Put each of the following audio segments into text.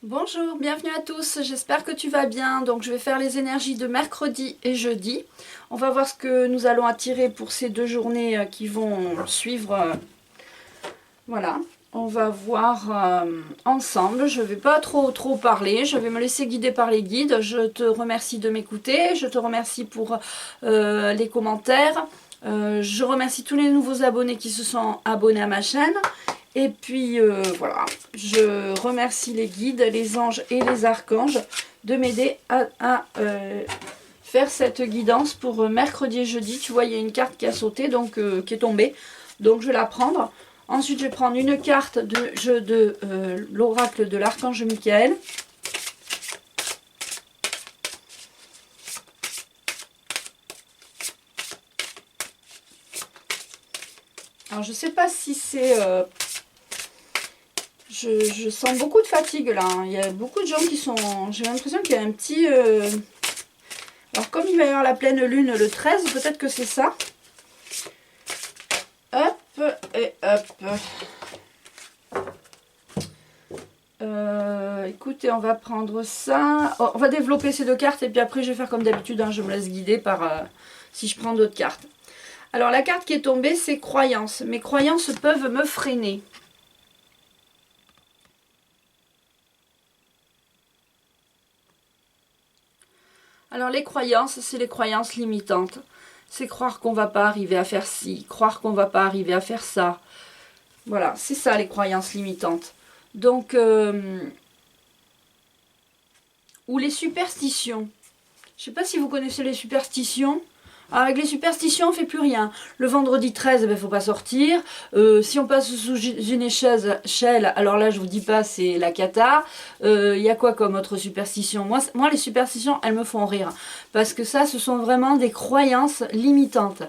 Bonjour, bienvenue à tous, j'espère que tu vas bien. Donc je vais faire les énergies de mercredi et jeudi. On va voir ce que nous allons attirer pour ces deux journées qui vont suivre. Voilà, on va voir ensemble. Je ne vais pas trop parler, je vais me laisser guider par les guides. Je te remercie de m'écouter, je te remercie pour les commentaires. Je remercie tous les nouveaux abonnés qui se sont abonnés à ma chaîne. Et puis voilà, je remercie les guides, les anges et les archanges de m'aider à faire cette guidance pour mercredi et jeudi. Tu vois, il y a une carte qui a sauté, donc qui est tombée. Donc je vais la prendre. Ensuite, je vais prendre une carte de l'oracle de l'archange Michael. Alors je sais pas si c'est... je sens beaucoup de fatigue là, hein. Il y a beaucoup de gens qui sont... J'ai l'impression qu'il y a un petit... Alors comme il va y avoir la pleine lune le 13, peut-être que c'est ça. Hop et hop. Écoutez, on va prendre ça. Oh, on va développer ces deux cartes et puis après je vais faire comme d'habitude, hein, je me laisse guider par si je prends d'autres cartes. Alors la carte qui est tombée, c'est croyances. Mes croyances peuvent me freiner. Alors les croyances, c'est les croyances limitantes. C'est croire qu'on va pas arriver à faire ci, croire qu'on va pas arriver à faire ça. Voilà, c'est ça les croyances limitantes. Donc, ou les superstitions. Je sais pas si vous connaissez les superstitions. Avec les superstitions, on fait plus rien. Le vendredi 13, il ne faut pas sortir. Si on passe sous une échelle, alors là, je vous dis pas, c'est la cata. Il y a quoi comme autre superstition? Moi, les superstitions, elles me font rire. Parce que ça, ce sont vraiment des croyances limitantes.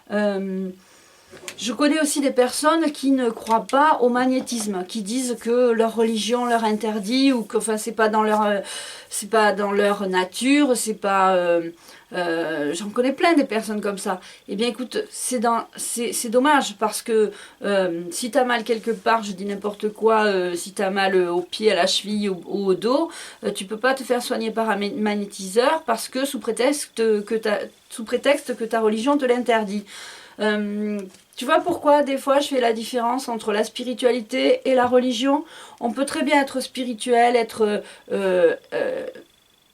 Je connais aussi des personnes qui ne croient pas au magnétisme, qui disent que leur religion leur interdit ou que enfin c'est pas dans leur nature, c'est pas j'en connais plein des personnes comme ça. Eh bien écoute, c'est dommage parce que si t'as mal quelque part, je dis n'importe quoi, si t'as mal au pied, à la cheville ou au dos, tu peux pas te faire soigner par un magnétiseur parce que sous prétexte que ta religion te l'interdit. Tu vois pourquoi des fois je fais la différence entre la spiritualité et la religion? On peut très bien être spirituel, être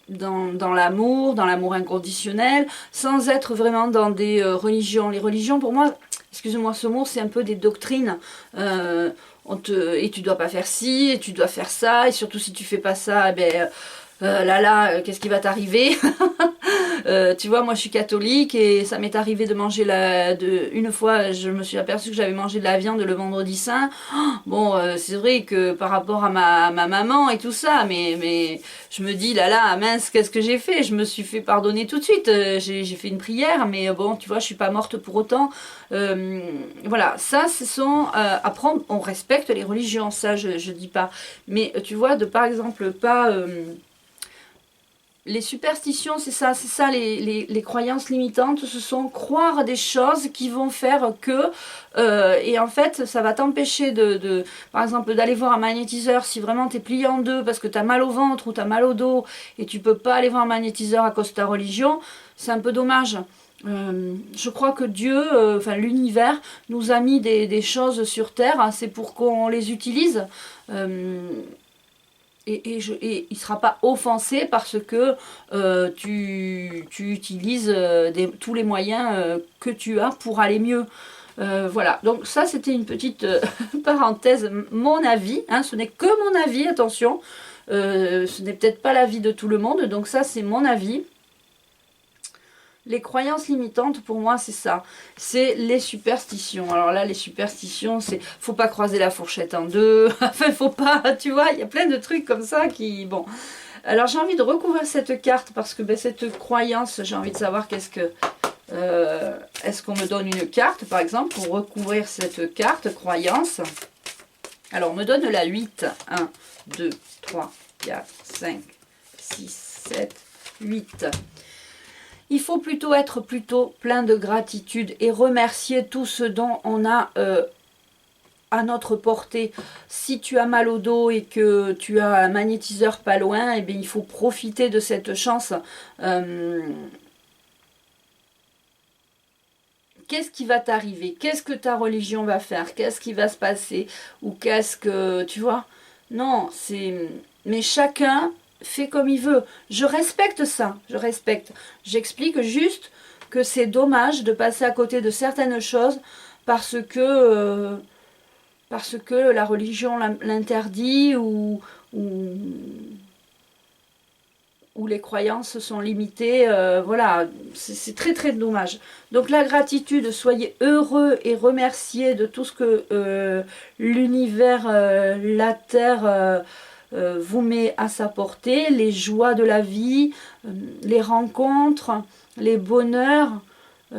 dans l'amour inconditionnel, sans être vraiment dans des religions. Les religions, pour moi, excusez-moi ce mot, c'est un peu des doctrines. Et tu dois pas faire ci, et tu dois faire ça, et surtout si tu fais pas ça, qu'est-ce qui va t'arriver? Tu vois, moi je suis catholique et ça m'est arrivé de manger une fois, je me suis aperçue que j'avais mangé de la viande le vendredi saint. Bon, c'est vrai que par rapport à ma maman et tout ça, mais je me dis là, mince, qu'est-ce que j'ai fait? Je me suis fait pardonner tout de suite. J'ai fait une prière, mais bon, tu vois, je suis pas morte pour autant. Voilà, ça, ce sont apprendre, on respecte les religions, ça je dis pas. Mais tu vois, de par exemple pas les superstitions, c'est ça les croyances limitantes, ce sont croire des choses qui vont faire que, et en fait, ça va t'empêcher par exemple, d'aller voir un magnétiseur si vraiment t'es plié en deux parce que t'as mal au ventre ou t'as mal au dos et tu peux pas aller voir un magnétiseur à cause de ta religion, c'est un peu dommage. Je crois que Dieu, enfin l'univers, nous a mis des choses sur Terre, hein, c'est pour qu'on les utilise. Et il ne sera pas offensé parce que tu utilises tous les moyens que tu as pour aller mieux. Voilà, donc ça c'était une petite parenthèse, mon avis, hein, ce n'est que mon avis, attention, ce n'est peut-être pas l'avis de tout le monde, donc ça c'est mon avis. Les croyances limitantes, pour moi, c'est ça. C'est les superstitions. Alors là, les superstitions, c'est... Faut pas croiser la fourchette en deux. Enfin, faut pas... Tu vois, il y a plein de trucs comme ça qui... Bon. Alors, j'ai envie de recouvrir cette carte parce que cette croyance, j'ai envie de savoir qu'est-ce que... Est-ce qu'on me donne une carte, par exemple, pour recouvrir cette carte croyance? Alors, on me donne la 8. 1, 2, 3, 4, 5, 6, 7, 8. Il faut plutôt être plein de gratitude et remercier tout ce dont on a à notre portée. Si tu as mal au dos et que tu as un magnétiseur pas loin, eh bien, il faut profiter de cette chance. Qu'est-ce qui va t'arriver? Qu'est-ce que ta religion va faire? Qu'est-ce qui va se passer? Ou qu'est-ce que... Tu vois? Non, c'est... Mais chacun fait comme il veut. Je respecte ça, je respecte. J'explique juste que c'est dommage de passer à côté de certaines choses parce que la religion l'interdit ou les croyances sont limitées. Voilà, c'est très très dommage. Donc la gratitude, soyez heureux et remerciez de tout ce que l'univers, la terre vous met à sa portée, les joies de la vie, les rencontres, les bonheurs.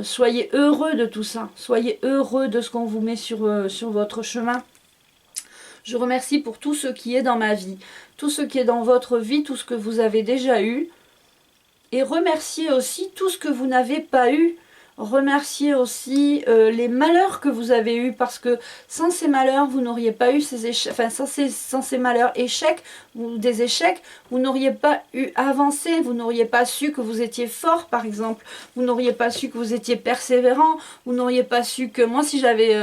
Soyez heureux de tout ça, soyez heureux de ce qu'on vous met sur votre chemin. Je remercie pour tout ce qui est dans ma vie, tout ce qui est dans votre vie, tout ce que vous avez déjà eu. Et remerciez aussi tout ce que vous n'avez pas eu. Remerciez aussi les malheurs que vous avez eus, parce que sans ces malheurs, vous n'auriez pas eu ces échecs, enfin sans ces malheurs échecs ou des échecs, vous n'auriez pas eu avancé, vous n'auriez pas su que vous étiez fort par exemple, vous n'auriez pas su que vous étiez persévérant, vous n'auriez pas su que moi si j'avais,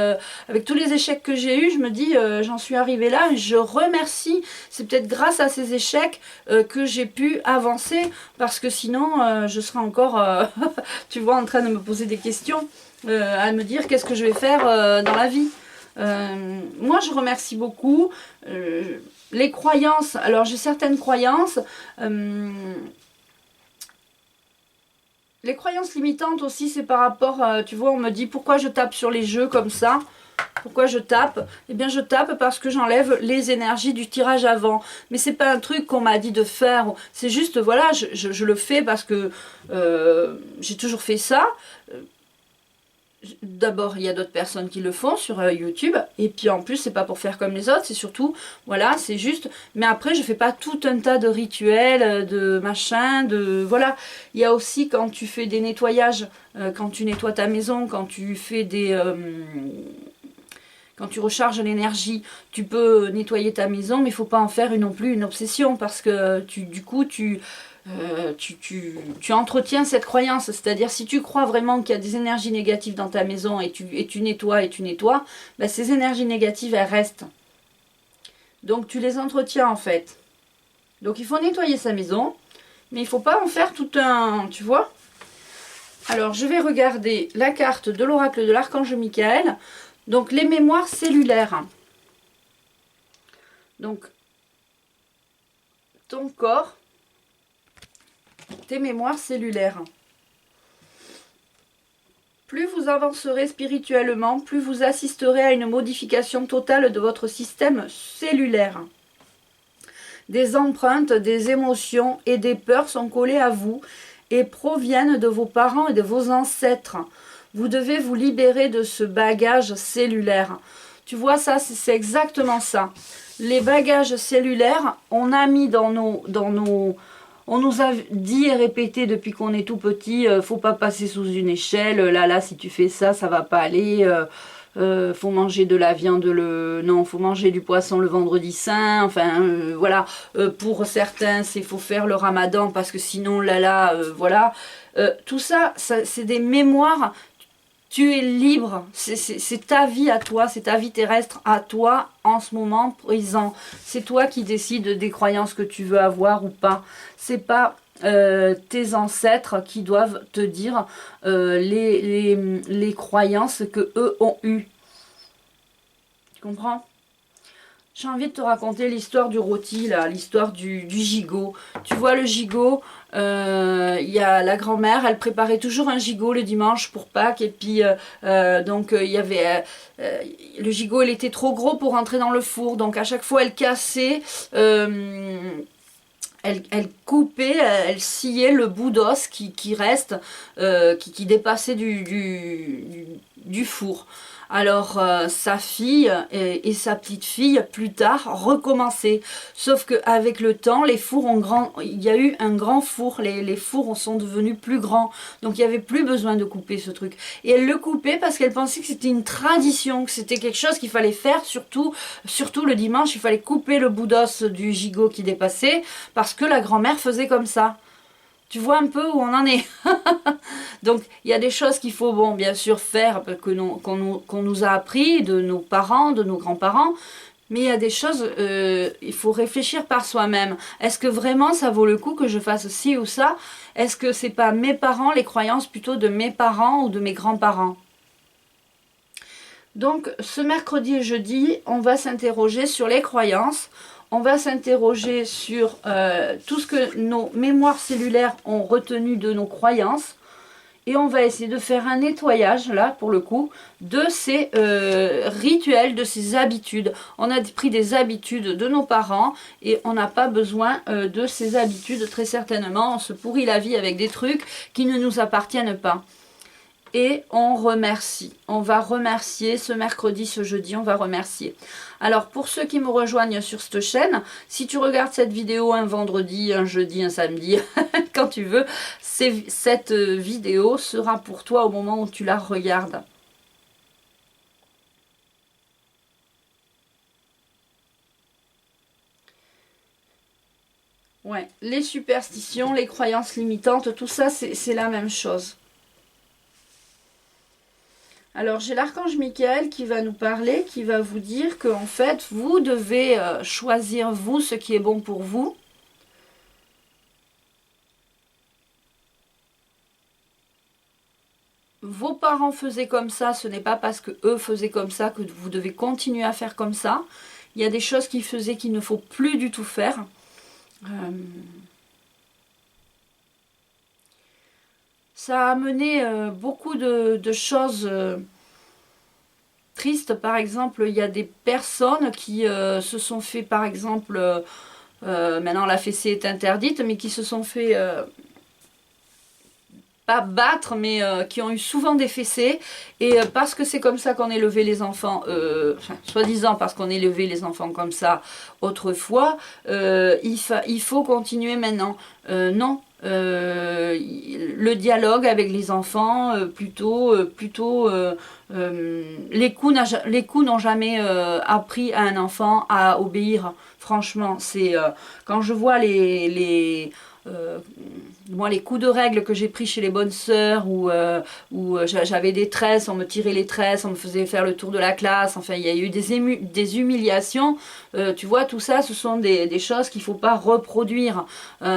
avec tous les échecs que j'ai eus, je me dis j'en suis arrivée là, je remercie, c'est peut-être grâce à ces échecs que j'ai pu avancer, parce que sinon je serais encore, tu vois, en train de me poser des questions, à me dire qu'est-ce que je vais faire dans la vie. Moi je remercie beaucoup. Les croyances, alors j'ai certaines croyances, les croyances limitantes aussi, c'est par rapport, tu vois, on me dit pourquoi je tape sur les jeux comme ça. Pourquoi je tape? Eh bien je tape parce que j'enlève les énergies du tirage avant. Mais c'est pas un truc qu'on m'a dit de faire. C'est juste, voilà, je le fais parce que j'ai toujours fait ça. D'abord, il y a d'autres personnes qui le font sur YouTube. Et puis en plus, c'est pas pour faire comme les autres. C'est surtout, voilà, c'est juste. Mais après, je fais pas tout un tas de rituels, de machin, de... Voilà. Il y a aussi quand tu fais des nettoyages, quand tu nettoies ta maison, quand tu fais des... quand tu recharges l'énergie, tu peux nettoyer ta maison, mais il ne faut pas en faire non plus une obsession, parce que du coup, tu entretiens cette croyance. C'est-à-dire, si tu crois vraiment qu'il y a des énergies négatives dans ta maison et tu nettoies, ben, ces énergies négatives, elles restent. Donc, tu les entretiens en fait. Donc, il faut nettoyer sa maison, mais il ne faut pas en faire tout un... Tu vois? Alors, je vais regarder la carte de l'oracle de l'archange Michael. Donc les mémoires cellulaires. Donc ton corps, tes mémoires cellulaires. Plus vous avancerez spirituellement, plus vous assisterez à une modification totale de votre système cellulaire. Des empreintes, des émotions et des peurs sont collées à vous et proviennent de vos parents et de vos ancêtres. Vous devez vous libérer de ce bagage cellulaire. Tu vois, ça, c'est exactement ça. Les bagages cellulaires, on a mis dans nos... On nous a dit et répété depuis qu'on est tout petit, faut pas passer sous une échelle, là, si tu fais ça, ça va pas aller, faut manger de la viande, non, faut manger du poisson le vendredi saint, enfin, voilà, pour certains, c'est faut faire le ramadan, parce que sinon, voilà. Tout ça, c'est des mémoires. Tu es libre, c'est ta vie à toi, c'est ta vie terrestre à toi en ce moment présent. C'est toi qui décides des croyances que tu veux avoir ou pas. C'est pas tes ancêtres qui doivent te dire les croyances que eux ont eues. Tu comprends? J'ai envie de te raconter l'histoire du rôti, là, l'histoire du gigot. Tu vois, le gigot, il y a la grand-mère, elle préparait toujours un gigot le dimanche pour Pâques. Et puis, donc, il y avait... le gigot, il était trop gros pour rentrer dans le four. Donc, à chaque fois, elle cassait... Elle coupait, elle sciait le bout d'os qui reste, qui dépassait du four. Alors sa fille et sa petite fille plus tard recommençaient. Sauf qu'avec le temps, les fours ont il y a eu un grand four, les fours sont devenus plus grands. Donc il n'y avait plus besoin de couper ce truc. Et elle le coupait parce qu'elle pensait que c'était une tradition, que c'était quelque chose qu'il fallait faire, surtout le dimanche, il fallait couper le bout d'os du gigot qui dépassait, parce que la grand-mère faisait comme ça. Tu vois un peu où on en est. Donc, il y a des choses qu'il faut, bon, bien sûr, faire, qu'on nous a appris de nos parents, de nos grands-parents. Mais il y a des choses, il faut réfléchir par soi-même. Est-ce que vraiment ça vaut le coup que je fasse ci ou ça? Est-ce que c'est pas mes parents, les croyances plutôt de mes parents ou de mes grands-parents? Donc, ce mercredi et jeudi, on va s'interroger sur les croyances. On va s'interroger sur tout ce que nos mémoires cellulaires ont retenu de nos croyances. Et on va essayer de faire un nettoyage, là, pour le coup, de ces rituels, de ces habitudes. On a pris des habitudes de nos parents et on n'a pas besoin de ces habitudes, très certainement. On se pourrit la vie avec des trucs qui ne nous appartiennent pas. Et on remercie. On va remercier ce mercredi, ce jeudi, on va remercier. Alors, pour ceux qui me rejoignent sur cette chaîne, si tu regardes cette vidéo un vendredi, un jeudi, un samedi, quand tu veux, cette vidéo sera pour toi au moment où tu la regardes. Ouais, les superstitions, les croyances limitantes, tout ça, c'est la même chose. Alors j'ai l'archange Michael qui va nous parler, qui va vous dire que en fait vous devez choisir vous ce qui est bon pour vous. Vos parents faisaient comme ça, ce n'est pas parce que eux faisaient comme ça que vous devez continuer à faire comme ça. Il y a des choses qu'ils faisaient qu'il ne faut plus du tout faire. Ça a amené beaucoup de choses tristes. Par exemple, il y a des personnes qui se sont fait, par exemple, maintenant la fessée est interdite, mais qui se sont fait pas battre, mais qui ont eu souvent des fessées. Et parce que c'est comme ça qu'on élevait les enfants, enfin, soi-disant parce qu'on élevait les enfants comme ça autrefois, il faut continuer maintenant. Non. Le dialogue avec les enfants, les coups n'ont jamais appris à un enfant à obéir. Franchement, c'est quand je vois moi, les coups de règle que j'ai pris chez les bonnes sœurs, où j'avais des tresses, on me tirait les tresses, on me faisait faire le tour de la classe, enfin il y a eu des humiliations, tu vois, tout ça, ce sont des choses qu'il ne faut pas reproduire,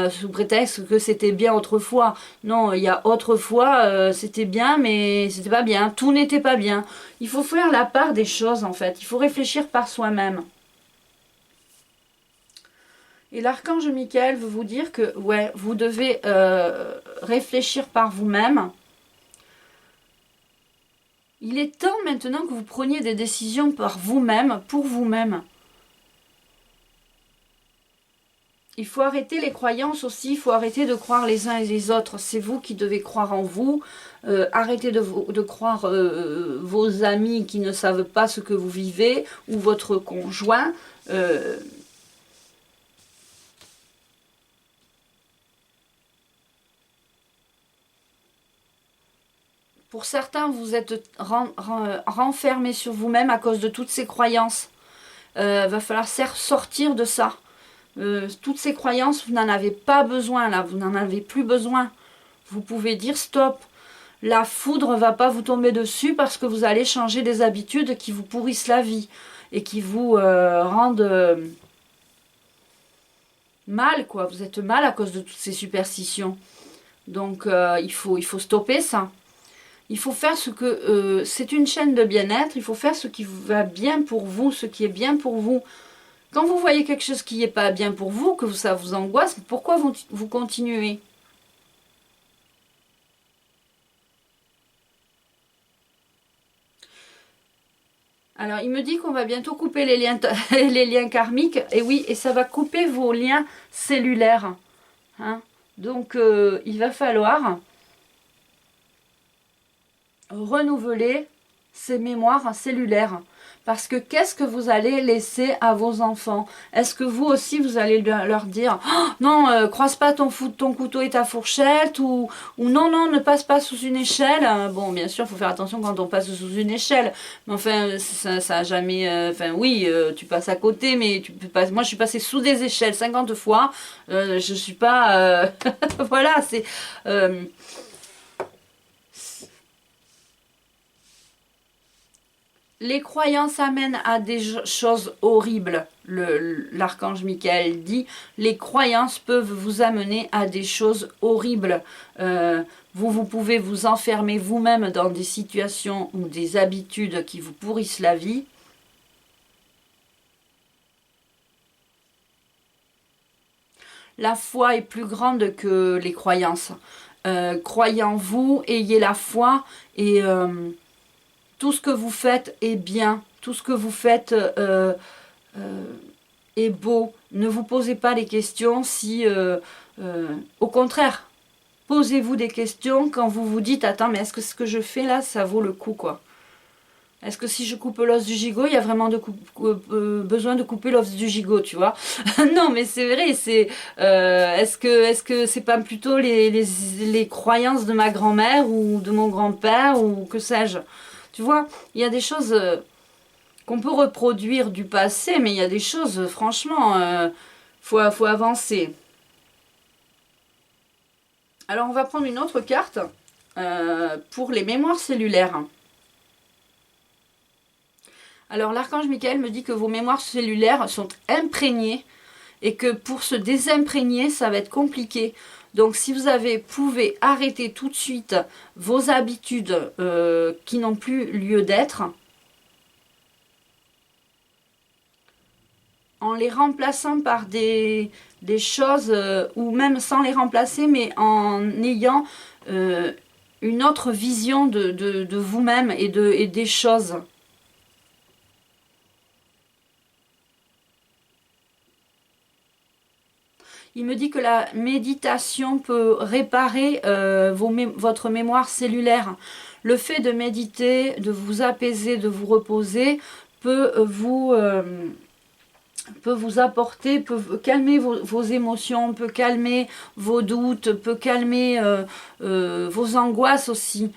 sous prétexte que c'était bien autrefois. Non, il y a autrefois, c'était bien, mais c'était pas bien, tout n'était pas bien. Il faut faire la part des choses, en fait, il faut réfléchir par soi-même. Et l'archange Michael veut vous dire que ouais, vous devez réfléchir par vous-même. Il est temps maintenant que vous preniez des décisions par vous-même, pour vous-même. Il faut arrêter les croyances aussi, il faut arrêter de croire les uns et les autres. C'est vous qui devez croire en vous. Arrêtez de croire vos amis qui ne savent pas ce que vous vivez, ou votre conjoint. Pour certains, vous êtes renfermés sur vous-même à cause de toutes ces croyances. Va falloir sortir de ça. Toutes ces croyances, vous n'en avez pas besoin là, vous n'en avez plus besoin. Vous pouvez dire stop. La foudre ne va pas vous tomber dessus parce que vous allez changer des habitudes qui vous pourrissent la vie et qui vous rendent mal, quoi. Vous êtes mal à cause de toutes ces superstitions. Donc il faut stopper ça. Il faut faire ce que... c'est une chaîne de bien-être, il faut faire ce qui va bien pour vous, ce qui est bien pour vous. Quand vous voyez quelque chose qui n'est pas bien pour vous, que ça vous angoisse, pourquoi vous continuez? Alors, il me dit qu'on va bientôt couper les liens karmiques. Et oui, et ça va couper vos liens cellulaires. Hein? Donc, il va falloir renouveler ces mémoires cellulaires. Parce que qu'est-ce que vous allez laisser à vos enfants? Est-ce que vous aussi, vous allez leur dire oh, non, croise pas ton couteau et ta fourchette, ou non, non, ne passe pas sous une échelle. Bon, bien sûr, il faut faire attention quand on passe sous une échelle. Mais enfin, ça a jamais... Enfin, oui, tu passes à côté, mais tu peux pas... Moi, je suis passée sous des échelles 50 fois. Je suis pas... voilà, c'est... les croyances amènent à des choses horribles. L'archange Michael dit, les croyances peuvent vous amener à des choses horribles. Vous pouvez vous enfermer vous-même dans des situations ou des habitudes qui vous pourrissent la vie. La foi est plus grande que les croyances. Croyez en vous, ayez la foi et... tout ce que vous faites est bien, tout ce que vous faites est beau. Ne vous posez pas les questions si... au contraire, posez-vous des questions quand vous vous dites « Attends, mais est-ce que ce que je fais là, ça vaut le coup quoi ?» Est-ce que si je coupe l'os du gigot, il y a vraiment besoin de couper l'os du gigot, tu vois? Non, mais c'est vrai, c'est... est-ce que c'est pas plutôt les croyances de ma grand-mère ou de mon grand-père ou que sais-je? Tu vois, il y a des choses qu'on peut reproduire du passé, mais il y a des choses, franchement, faut avancer. Alors, on va prendre une autre carte pour les mémoires cellulaires. Alors, l'archange Michael me dit que vos mémoires cellulaires sont imprégnées et que pour se désimprégner, ça va être compliqué. Donc, si vous pouvez arrêter tout de suite vos habitudes qui n'ont plus lieu d'être, en les remplaçant par des choses, ou même sans les remplacer, mais en ayant une autre vision de vous-même et des choses. Il me dit que la méditation peut réparer votre mémoire cellulaire. Le fait de méditer, de vous apaiser, de vous reposer, peut vous apporter, peut calmer vos émotions, peut calmer vos doutes, peut calmer vos angoisses aussi.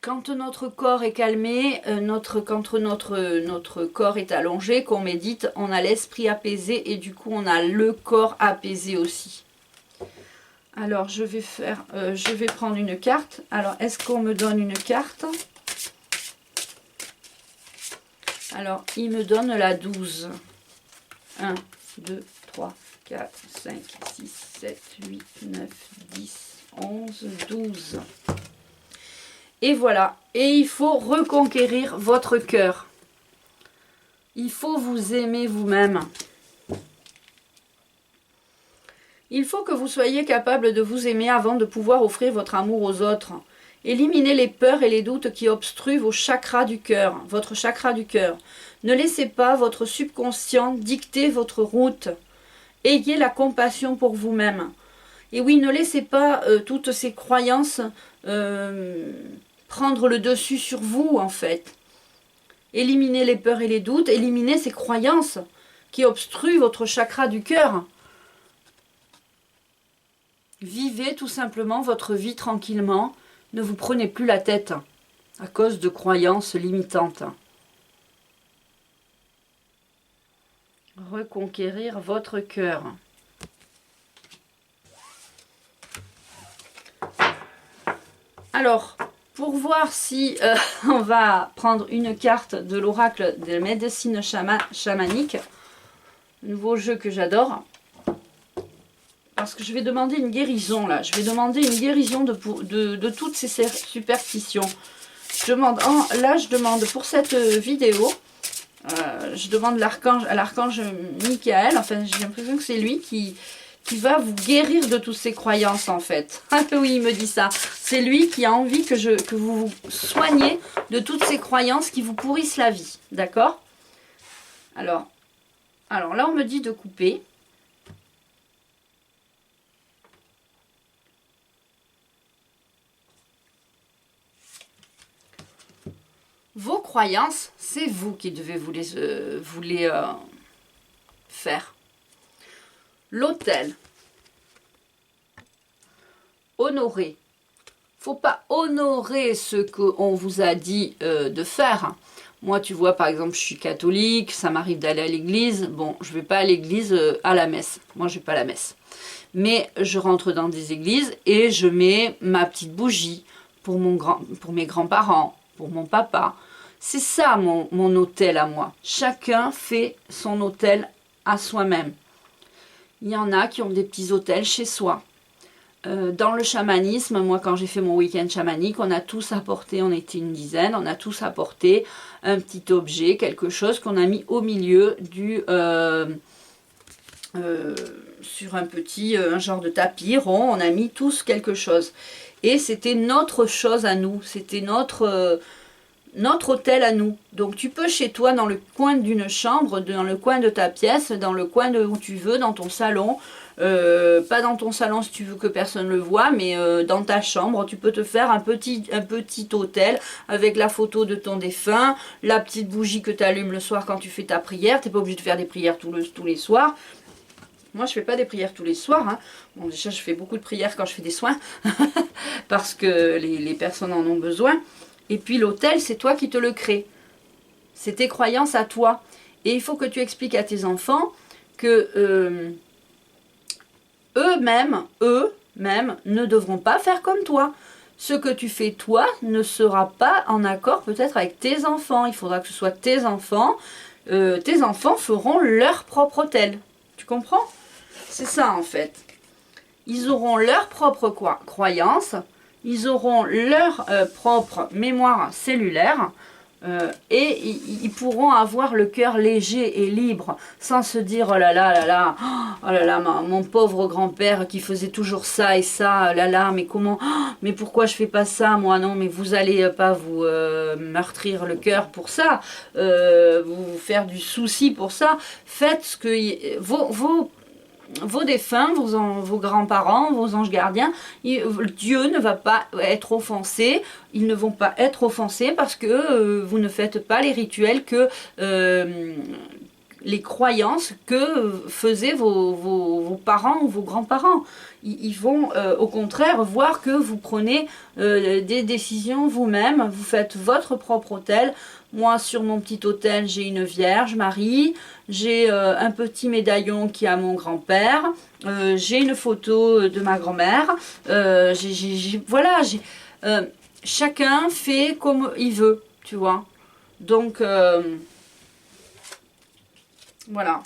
Quand notre corps est calmé, quand notre corps est allongé, qu'on médite, on a l'esprit apaisé et du coup on a le corps apaisé aussi. Alors je vais prendre une carte. Alors est-ce qu'on me donne une carte? Alors il me donne la 12. 1, 2, 3, 4, 5, 6, 7, 8, 9, 10, 11, 12. Et voilà, et il faut reconquérir votre cœur. Il faut vous aimer vous-même. Il faut que vous soyez capable de vous aimer avant de pouvoir offrir votre amour aux autres. Éliminez les peurs et les doutes qui obstruent vos chakras du cœur, votre chakra du cœur. Ne laissez pas votre subconscient dicter votre route. Ayez la compassion pour vous-même. Et oui, ne laissez pas toutes ces croyances prendre le dessus sur vous, en fait. Éliminez les peurs et les doutes, éliminez ces croyances qui obstruent votre chakra du cœur. Vivez tout simplement votre vie tranquillement. Ne vous prenez plus la tête à cause de croyances limitantes. Reconquérir votre cœur. Alors, pour voir si on va prendre une carte de l'oracle de médecine chamanique, nouveau jeu que j'adore, parce que je vais demander une guérison là, je vais demander une guérison de toutes ces superstitions. Je demande pour cette vidéo, je demande à l'archange Michael, enfin j'ai l'impression que c'est lui qui va vous guérir de toutes ces croyances en fait. Oui, il me dit ça. C'est lui qui a envie que vous vous soignez de toutes ces croyances qui vous pourrissent la vie. D'accord? Alors là, on me dit de couper. Vos croyances, c'est vous qui devez vous les faire. L'autel. Honorer. Faut pas honorer ce qu'on vous a dit de faire. Moi, tu vois, par exemple, je suis catholique, ça m'arrive d'aller à l'église. Bon, je vais pas à l'église à la messe. Moi, je vais pas à la messe. Mais je rentre dans des églises et je mets ma petite bougie pour mes grands-parents, pour mon papa. C'est ça mon autel à moi. Chacun fait son autel à soi-même. Il y en a qui ont des petits autels chez soi. Dans le chamanisme, moi quand j'ai fait mon week-end chamanique, on a tous apporté, on était une dizaine, on a tous apporté un petit objet, quelque chose qu'on a mis au milieu sur un genre de tapis rond, on a mis tous quelque chose. Et c'était notre chose à nous, c'était notre hôtel à nous. Donc tu peux chez toi, dans le coin d'une chambre, dans le coin de ta pièce, dans le coin où tu veux, dans ton salon, pas dans ton salon si tu veux que personne le voit, mais dans ta chambre, tu peux te faire un petit hôtel avec la photo de ton défunt, la petite bougie que tu allumes le soir quand tu fais ta prière. Tu n'es pas obligé de faire des prières tous les soirs. Moi, je fais pas des prières tous les soirs. Hein. Bon, déjà, je fais beaucoup de prières quand je fais des soins, parce que les personnes en ont besoin. Et puis l'autel, c'est toi qui te le crée. C'est tes croyances à toi. Et il faut que tu expliques à tes enfants que eux-mêmes, ne devront pas faire comme toi. Ce que tu fais toi ne sera pas en accord peut-être avec tes enfants. Il faudra que ce soit tes enfants. Tes enfants feront leur propre autel. Tu comprends? C'est ça en fait. Ils auront leur propre croyance. Ils auront leur propre mémoire cellulaire et ils pourront avoir le cœur léger et libre sans se dire oh là là, mon pauvre grand-père qui faisait toujours ça et ça, oh là là, mais comment, mais pourquoi je fais pas ça moi? Non, mais vous allez pas vous meurtrir le cœur pour ça, vous faire du souci pour ça. Faites ce que vos défunts, vos grands-parents, vos anges gardiens, Dieu ne va pas être offensé, ils ne vont pas être offensés parce que vous ne faites pas les rituels les croyances que faisaient vos parents ou vos grands-parents. Ils vont au contraire voir que vous prenez des décisions vous-même, vous faites votre propre autel. Moi, sur mon petit autel, j'ai une Vierge Marie, j'ai un petit médaillon qui a mon grand-père, j'ai une photo de ma grand-mère, voilà, chacun fait comme il veut, tu vois. Donc, voilà.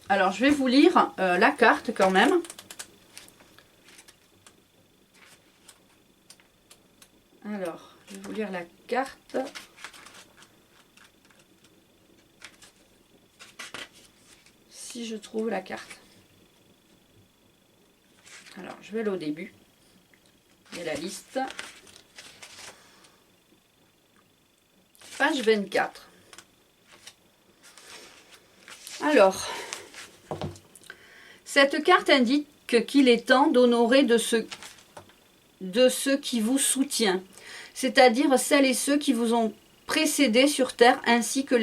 Alors, je vais vous lire la carte quand même. Alors, je vais vous lire la carte. Si je trouve la carte. Alors, je vais aller au début. Il y a la liste. Page 24. Alors, cette carte indique qu'il est temps d'honorer de ceux qui vous soutiennent, c'est-à-dire celles et ceux qui vous ont précédé sur terre, ainsi que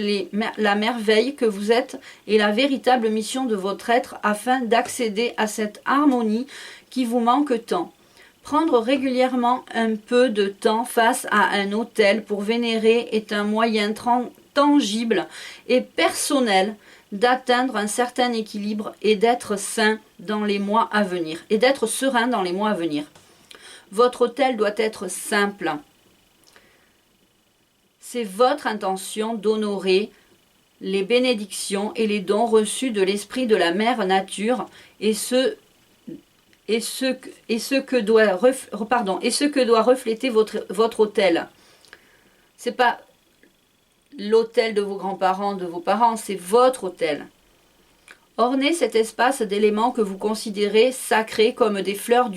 la merveille que vous êtes et la véritable mission de votre être afin d'accéder à cette harmonie qui vous manque tant. Prendre régulièrement un peu de temps face à un autel pour vénérer est un moyen tangible et personnel d'atteindre un certain équilibre et d'être sain dans les mois à venir, et d'être serein dans les mois à venir. Votre autel doit être simple. C'est votre intention d'honorer les bénédictions et les dons reçus de l'esprit de la mère nature et ce que doit refléter votre autel. C'est pas l'autel de vos grands-parents, de vos parents, c'est votre autel. Ornez cet espace d'éléments que vous considérez sacrés comme des fleurs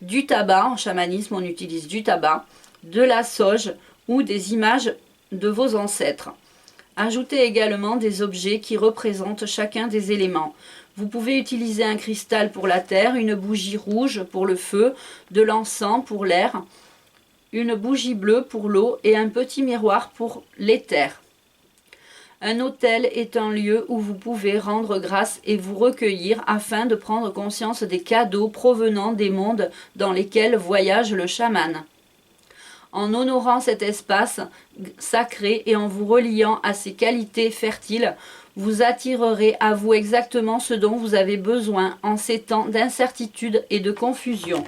du tabac. En chamanisme, on utilise du tabac, de la sauge ou des images de vos ancêtres. Ajoutez également des objets qui représentent chacun des éléments. Vous pouvez utiliser un cristal pour la terre, une bougie rouge pour le feu, de l'encens pour l'air, une bougie bleue pour l'eau et un petit miroir pour l'éther. Un autel est un lieu où vous pouvez rendre grâce et vous recueillir afin de prendre conscience des cadeaux provenant des mondes dans lesquels voyage le chaman. En honorant cet espace sacré et en vous reliant à ses qualités fertiles, vous attirerez à vous exactement ce dont vous avez besoin en ces temps d'incertitude et de confusion.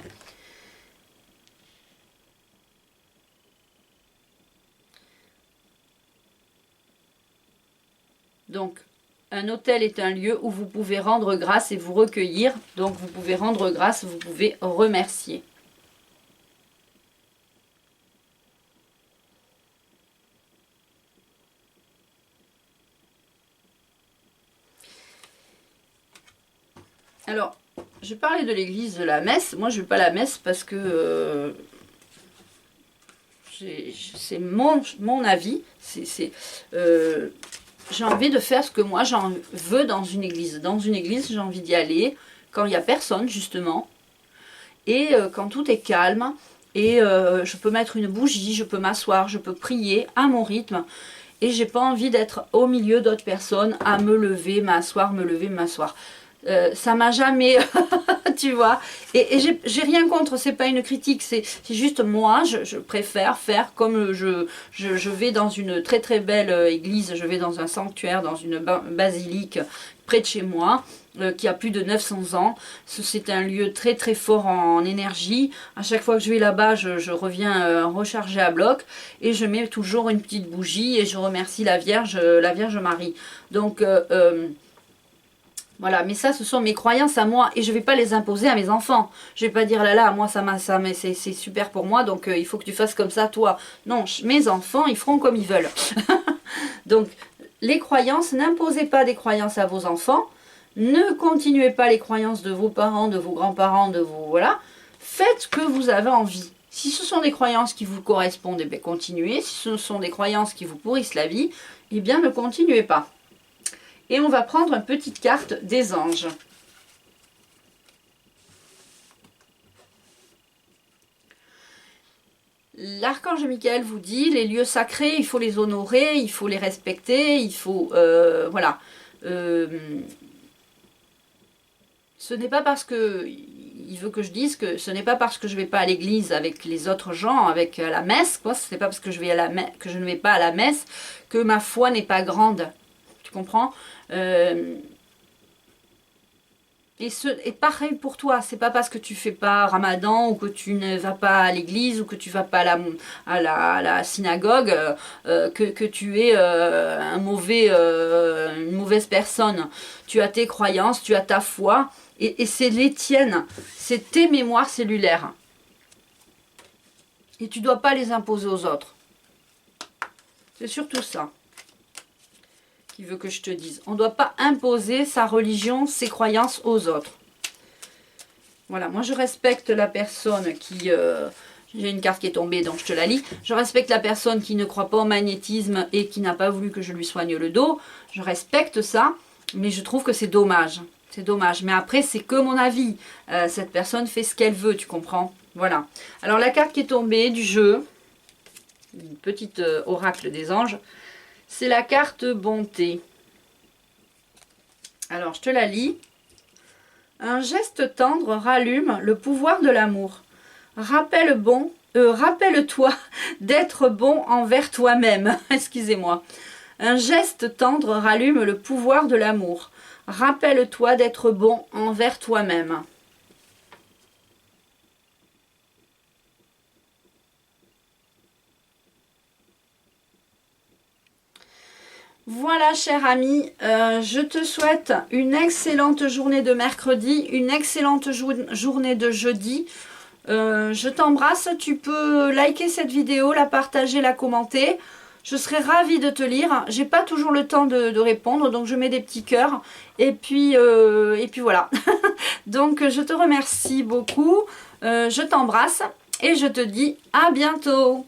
Donc, un autel est un lieu où vous pouvez rendre grâce et vous recueillir. Donc, vous pouvez rendre grâce, vous pouvez remercier. Alors, je parlais de l'église de la messe. Moi, je ne vais pas à la messe parce que c'est mon avis. J'ai envie de faire ce que moi j'en veux dans une église. Dans une église, j'ai envie d'y aller quand il n'y a personne, justement. Et quand tout est calme. Et je peux mettre une bougie, je peux m'asseoir, je peux prier à mon rythme. Et j'ai pas envie d'être au milieu d'autres personnes à me lever, m'asseoir, me lever, m'asseoir. Ça m'a jamais, tu vois, et j'ai rien contre, c'est pas une critique, c'est juste moi, je préfère faire comme je vais dans une très très belle église, je vais dans un sanctuaire, dans une basilique près de chez moi, qui a plus de 900 ans. C'est un lieu très très fort en énergie. À chaque fois que je vais là-bas, je reviens recharger à bloc, et je mets toujours une petite bougie, et je remercie la Vierge Marie. Donc voilà, mais ça, ce sont mes croyances à moi et je ne vais pas les imposer à mes enfants. Je ne vais pas dire là là, moi c'est super pour moi, donc il faut que tu fasses comme ça toi. Non, mes enfants, ils feront comme ils veulent. Donc les croyances, n'imposez pas des croyances à vos enfants. Ne continuez pas les croyances de vos parents, de vos grands-parents, de vos... Voilà. Faites ce que vous avez envie. Si ce sont des croyances qui vous correspondent, eh bien continuez. Si ce sont des croyances qui vous pourrissent la vie, eh bien ne continuez pas. Et on va prendre une petite carte des anges. L'archange Michael vous dit, les lieux sacrés, il faut les honorer, il faut les respecter, il faut... voilà. Ce n'est pas parce que... Il veut que je dise que ce n'est pas parce que je ne vais pas à l'église avec les autres gens, avec la messe, quoi. Ce n'est pas parce que je ne vais pas à la messe que ma foi n'est pas grande. Tu comprends ? Et pareil pour toi, c'est pas parce que tu fais pas Ramadan ou que tu ne vas pas à l'église ou que tu vas pas à la synagogue que tu es une mauvaise personne. Tu as tes croyances, tu as ta foi et c'est les tiennes, c'est tes mémoires cellulaires. Et tu dois pas les imposer aux autres. C'est surtout ça qui veut que je te dise. On ne doit pas imposer sa religion, ses croyances aux autres. Voilà, moi je respecte la personne qui... j'ai une carte qui est tombée, donc je te la lis. Je respecte la personne qui ne croit pas au magnétisme et qui n'a pas voulu que je lui soigne le dos. Je respecte ça, mais je trouve que c'est dommage. C'est dommage. Mais après, c'est que mon avis. Cette personne fait ce qu'elle veut, tu comprends? Voilà. Alors la carte qui est tombée du jeu, une petite oracle des anges, c'est la carte bonté. Alors, je te la lis. Un geste tendre rallume le pouvoir de l'amour. Rappelle-toi d'être bon envers toi-même. Excusez-moi. Un geste tendre rallume le pouvoir de l'amour. Rappelle-toi d'être bon envers toi-même. Voilà, cher ami, je te souhaite une excellente journée de mercredi, une excellente journée de jeudi. Je t'embrasse, tu peux liker cette vidéo, la partager, la commenter. Je serai ravie de te lire. J'ai pas toujours le temps de répondre, donc je mets des petits cœurs. Et puis voilà. Donc je te remercie beaucoup, je t'embrasse et je te dis à bientôt.